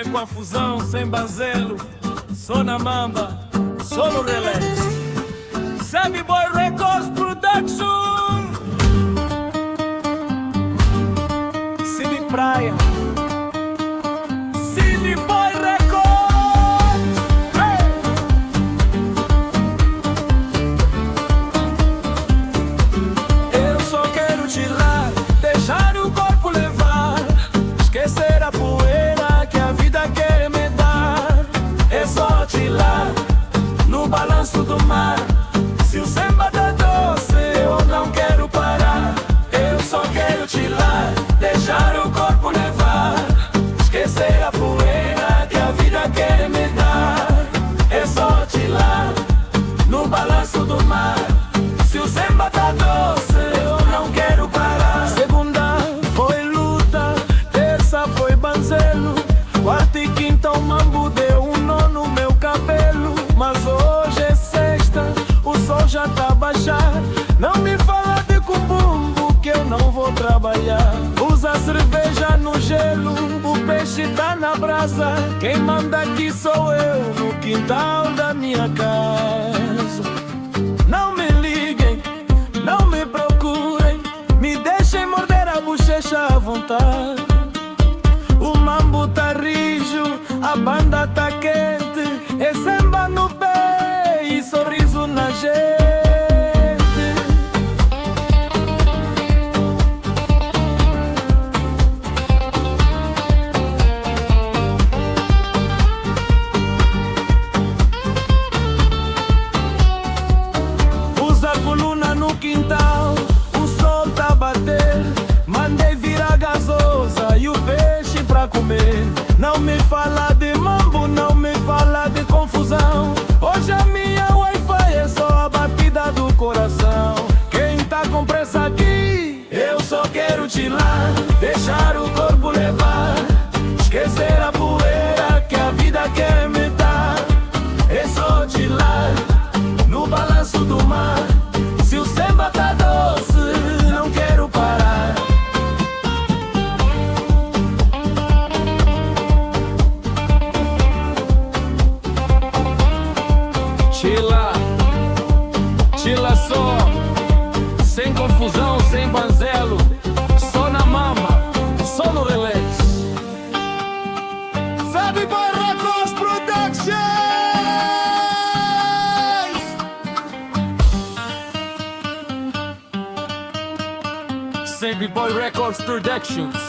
Sem confusão, sem banzelo, só na mamba, só no relax. Sammy Boy Records Production. City Praia, City Boy Records. Hey! Eu só quero tirar, deixar o corpo levar, esquecer a poeira que a vida quer me dar. É só tirar no balanço do mar. Se o samba tá doce, eu não quero parar. Eu só quero tirar, deixar o corpo levar, esquecer a poeira que a vida quer me dar. É só tirar no balanço do mar. Se o samba tá doce, eu não quero parar. Segunda foi luta, terça foi banzelo, quarta e quinta o mambo deu um nó no meu cabelo. Mas hoje é sexta, o sol já tá a baixar. Não me fala de cumbumbo que eu não vou trabalhar. Usa cerveja no gelo, o peixe tá na brasa. Quem manda aqui sou eu, no quintal da minha casa. Não me liguem, não me procurem, me deixem morder a bochecha à vontade. O mambo tá rijo, a banda tá quente, é samba no pé e sorriso na gente. Usa a coluna no quintal, o sol tá a bater. Mandei virar gasosa e o peixe pra comer. Não me fala de mambo, não me fala de confusão. Hoje a minha Wi-Fi é só a batida do coração. Quem tá com pressa aqui, eu só quero tirar, deixar o corpo levar, esquecer a poeira que a vida quer me dar. É só tirar no balanço do mar. Se o samba tá doce, não quero parar. Chila, chila só, sem confusão, sem banzelo, só na mama, só no relax. Sammy Boy Records Productions. Sammy Boy Records Productions.